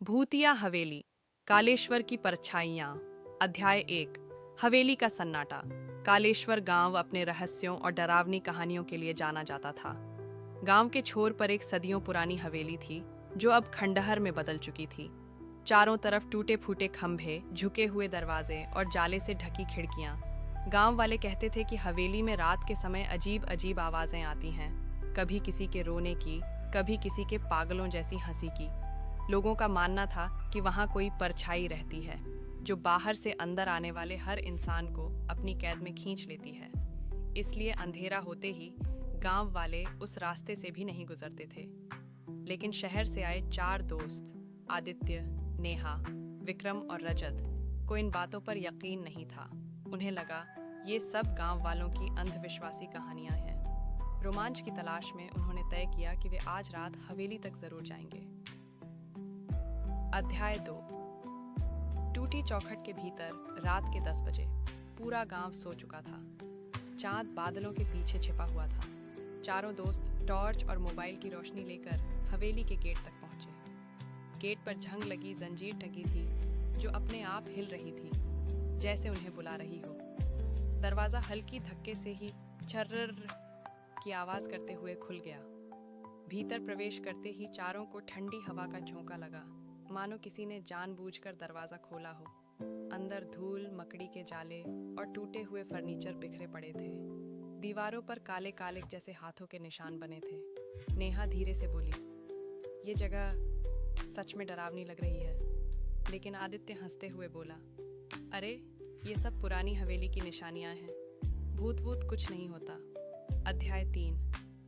भूतिया हवेली, कालेश्वर की परछाइयाँ। अध्याय 1। हवेली का सन्नाटा। कालेश्वर गांव अपने रहस्यों और डरावनी कहानियों के लिए जाना जाता था। गांव के छोर पर एक सदियों पुरानी हवेली थी, जो अब खंडहर में बदल चुकी थी। चारों तरफ टूटे फूटे खंभे, झुके हुए दरवाजे और जाले से ढकी खिड़कियां। गांव वाले कहते थे कि हवेली में रात के समय अजीब अजीब आवाजें आती हैं, कभी किसी के रोने की, कभी किसी के पागलों जैसी हंसी की। लोगों का मानना था कि वहां कोई परछाई रहती है, जो बाहर से अंदर आने वाले हर इंसान को अपनी कैद में खींच लेती है। इसलिए अंधेरा होते ही गांव वाले उस रास्ते से भी नहीं गुजरते थे। लेकिन शहर से आए 4 दोस्त, आदित्य, नेहा, विक्रम और रजत, को इन बातों पर यकीन नहीं था। उन्हें लगा ये सब गांव वालों की अंधविश्वासी कहानियां हैं। रोमांच की तलाश में उन्होंने तय किया कि वे आज रात हवेली तक जरूर जाएंगे। अध्याय 2। टूटी चौखट के भीतर रात के 10 बजे पूरा गांव सो चुका था। चांद बादलों के पीछे छिपा हुआ था। चारों दोस्त टॉर्च और मोबाइल की रोशनी लेकर हवेली के गेट तक पहुंचे। गेट पर झंग लगी जंजीर टंगी थी, जो अपने आप हिल रही थी, जैसे उन्हें बुला रही हो। दरवाजा हल्की धक्के से ही छर्रर की आवाज करते हुए खुल गया। भीतर प्रवेश करते ही चारों को ठंडी हवा का झोंका लगा, मानो किसी ने जानबूझकर दरवाजा खोला हो। अंदर धूल, मकड़ी के जाले और टूटे हुए फर्नीचर बिखरे पड़े थे। दीवारों पर काले काले जैसे हाथों के निशान बने थे। नेहा धीरे से बोली, ये जगह सच में डरावनी लग रही है। लेकिन आदित्य हंसते हुए बोला, अरे ये सब पुरानी हवेली की निशानियां हैं, भूत वूत कुछ नहीं होता। अध्याय 3।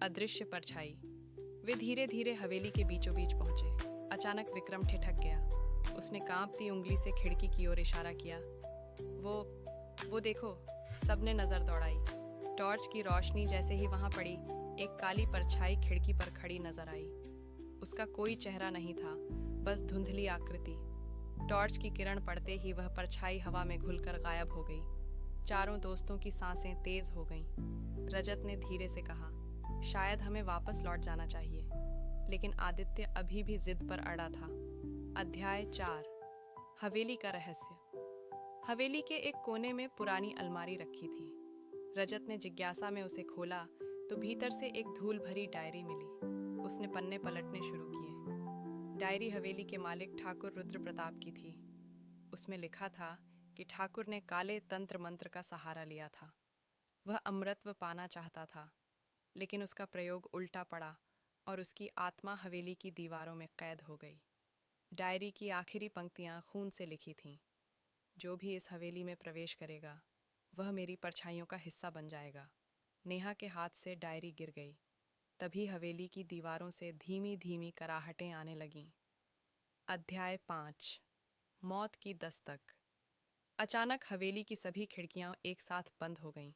अदृश्य परछाई। वे धीरे धीरे हवेली के बीचों बीच पहुंचे। अचानक विक्रम ठिठक गया। उसने कांपती उंगली से खिड़की की ओर इशारा किया। वो देखो। सबने नजर दौड़ाई। टॉर्च की रोशनी जैसे ही वहां पड़ी, एक काली परछाई खिड़की पर खड़ी नजर आई। उसका कोई चेहरा नहीं था, बस धुंधली आकृति। टॉर्च की किरण पड़ते ही वह परछाई हवा में घुलकर गायब हो गई। चारों दोस्तों की सांसें तेज हो गईं। रजत ने धीरे से कहा, शायद हमें वापस लौट जाना चाहिए। लेकिन आदित्य अभी भी जिद पर अड़ा था। अध्याय 4। हवेली का रहस्य। हवेली के एक कोने में पुरानी अलमारी रखी थी। रजत ने जिज्ञासा में उसे खोला तो भीतर से एक धूल भरी डायरी मिली। उसने पन्ने पलटने शुरू किए। डायरी हवेली के मालिक ठाकुर रुद्र प्रताप की थी। उसमें लिखा था कि ठाकुर ने काले तंत्र मंत्र का सहारा लिया था। वह अमृतत्व पाना चाहता था, लेकिन उसका प्रयोग उल्टा पड़ा और उसकी आत्मा हवेली की दीवारों में कैद हो गई। डायरी की आखिरी पंक्तियां खून से लिखी थीं, जो भी इस हवेली में प्रवेश करेगा वह मेरी परछाइयों का हिस्सा बन जाएगा। नेहा के हाथ से डायरी गिर गई। तभी हवेली की दीवारों से धीमी धीमी कराहटें आने लगीं। अध्याय 5। मौत की दस्तक। अचानक हवेली की सभी खिड़कियां एक साथ बंद हो गईं।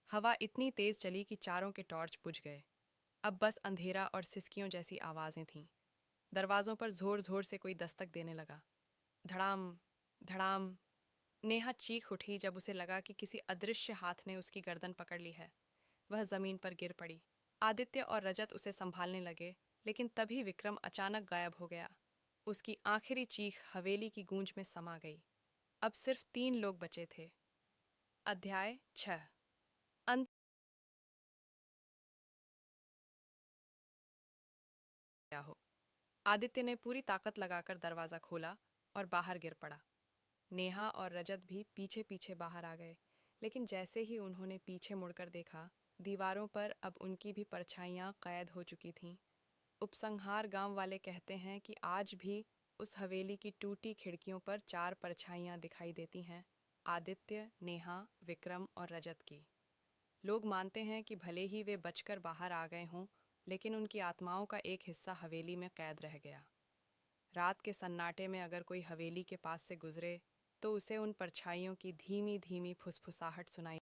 हवा इतनी तेज चली कि चारों के टॉर्च बुझ गए। अब बस अंधेरा और सिसकियों जैसी आवाजें थीं। दरवाजों पर जोर जोर से कोई दस्तक देने लगा। धड़ाम धड़ाम। नेहा चीख उठी जब उसे लगा कि किसी अदृश्य हाथ ने उसकी गर्दन पकड़ ली है। वह जमीन पर गिर पड़ी। आदित्य और रजत उसे संभालने लगे, लेकिन तभी विक्रम अचानक गायब हो गया। उसकी आखिरी चीख हवेली की गूंज में समा गई। अब सिर्फ 3 लोग बचे थे। अध्याय 6। अंत। क्या हो। आदित्य ने पूरी ताकत लगाकर दरवाजा खोला और बाहर गिर पड़ा। नेहा और रजत भी पीछे पीछे बाहर आ गए, लेकिन जैसे ही उन्होंने पीछे मुड़कर देखा, दीवारों पर अब उनकी भी परछाइयां कैद हो चुकी थीं। उपसंहार गांव वाले कहते हैं कि आज भी उस हवेली की टूटी खिड़कियों पर 4 परछाइयां दिखाई देती हैं, आदित्य, नेहा, विक्रम और रजत की। लोग मानते हैं कि भले ही वे बचकर बाहर आ गए हों, लेकिन उनकी आत्माओं का एक हिस्सा हवेली में कैद रह गया। रात के सन्नाटे में अगर कोई हवेली के पास से गुजरे तो उसे उन परछाइयों की धीमी धीमी फुसफुसाहट सुनाई